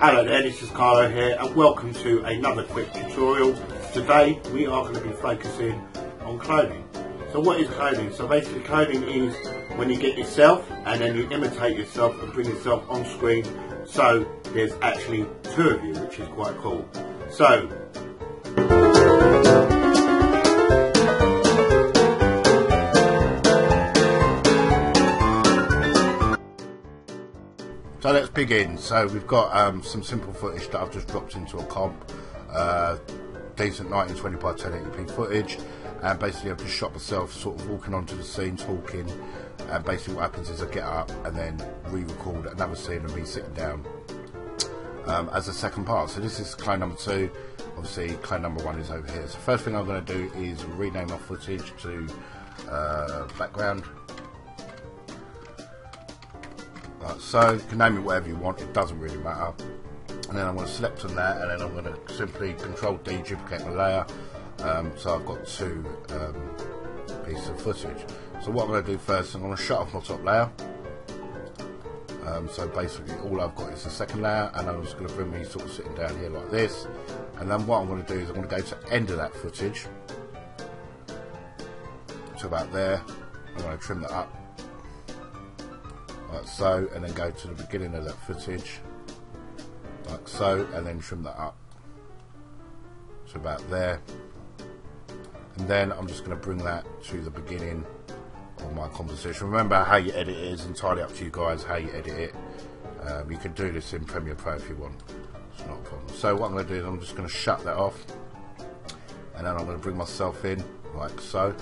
Hello there, this is Carlo here and welcome to another quick tutorial. Today we are going to be focusing on cloning. So what is cloning? So basically cloning is when you get yourself and then you imitate yourself and bring yourself on screen, so there's actually two of you, which is quite cool. So let's begin. So we've got some simple footage that I've just dropped into a comp, decent 1920 by 1080p footage, and basically I've just shot myself sort of walking onto the scene, talking, and basically what happens is I get up and then re-record another scene of me sitting down as a second part. So this is clone number 2, obviously clone number 1 is over here. So first thing I'm going to do is rename my footage to background. So you can name it whatever you want, it doesn't really matter. And then I'm going to select on that, and then I'm going to simply Control D, duplicate my layer. So I've got two pieces of footage. So what I'm going to do first, I'm going to shut off my top layer. So basically all I've got is the second layer, and I'm just going to bring me sort of sitting down here like this. And then what I'm going to do is I'm going to go to the end of that footage, to about there. I'm going to trim that up, like so, and then go to the beginning of that footage, like so, and then trim that up to about there. And then I'm just going to bring that to the beginning of my composition. Remember, how you edit it is entirely up to you guys, how you edit it. You can do this in Premiere Pro if you want, it's not a problem. So what I'm going to do is I'm just going to shut that off, and then I'm going to bring myself in like so,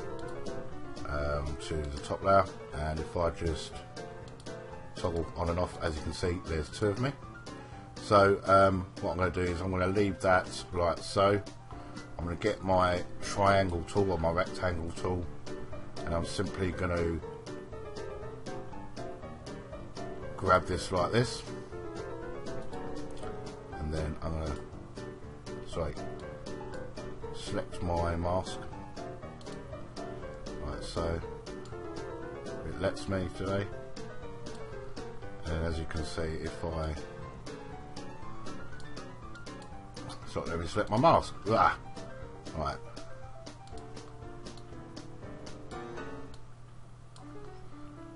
to the top layer, and if I just toggle on and off, as you can see there's two of me. So what I'm going to do is I'm going to leave that like so. I'm going to get my triangle tool or my rectangle tool, and I'm simply going to grab this like this, and then I'm going to select my mask like so. It lets me today. And as you can see, if I let me select my mask. Right. Alright,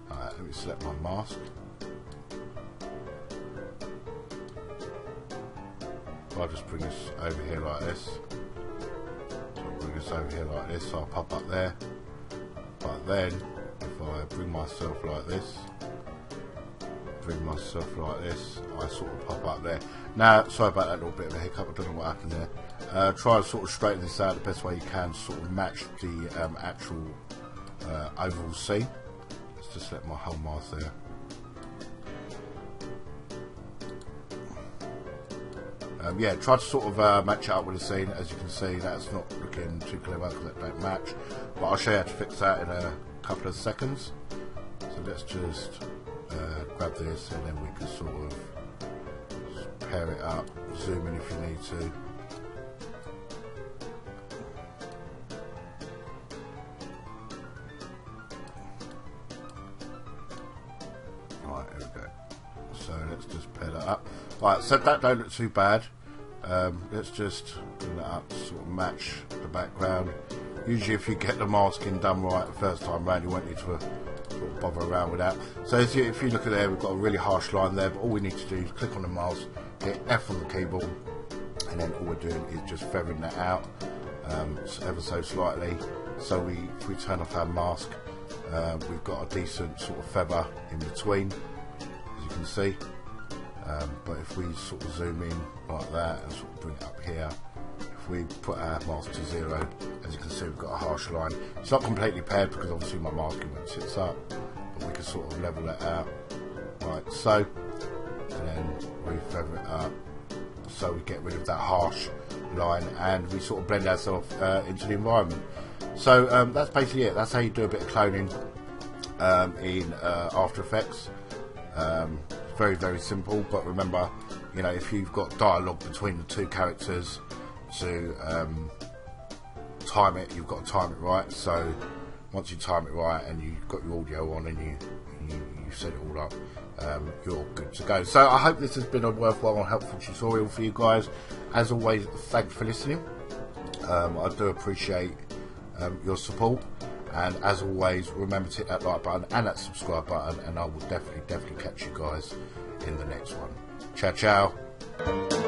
let me select my mask. I'll just bring this over here like this. So I'll bring this over here like this, so I'll pop up there. But then, if I bring myself like this, I sort of pop up there. Now, sorry about that little bit of a hiccup, I don't know what happened there. Try to sort of straighten this out the best way you can, sort of match the actual overall scene. Let's just let my whole mask there. Yeah, try to sort of match it up with the scene. As you can see, that's not looking too clever because that don't match. But I'll show you how to fix that in a couple of seconds. So let's just grab this, and then we can sort of pair it up, zoom in if you need to. Right, here we go. So let's just pair that up. Right, so that don't look too bad. Let's just bring that up to sort of match the background. Usually if you get the masking done right the first time round, you won't need to sort of bother around with that. So if you look at there, we've got a really harsh line there, but all we need to do is click on the mask, hit F on the keyboard, and then all we're doing is just feathering that out ever so slightly. So if we turn off our mask, we've got a decent sort of feather in between, as you can see. But if we sort of zoom in like that and sort of bring it up here, if we put our mask to 0, as you can see we've got a harsh line. It's not completely paired because obviously my masking won't sit up, but we can sort of level that out like so, and then we feather it up so we get rid of that harsh line, and we sort of blend ourselves into the environment. So that's basically it. That's how you do a bit of cloning in After Effects. Very, very simple, but remember, you know, if you've got dialogue between the two characters, to time it, you've got to time it right. So once you time it right and you've got your audio on and you set it all up, you're good to go. So I hope this has been a worthwhile and helpful tutorial for you guys. As always, thanks for listening. I do appreciate your support, and as always, remember to hit that like button and that subscribe button, and I will definitely catch you guys in the next one. Ciao, ciao.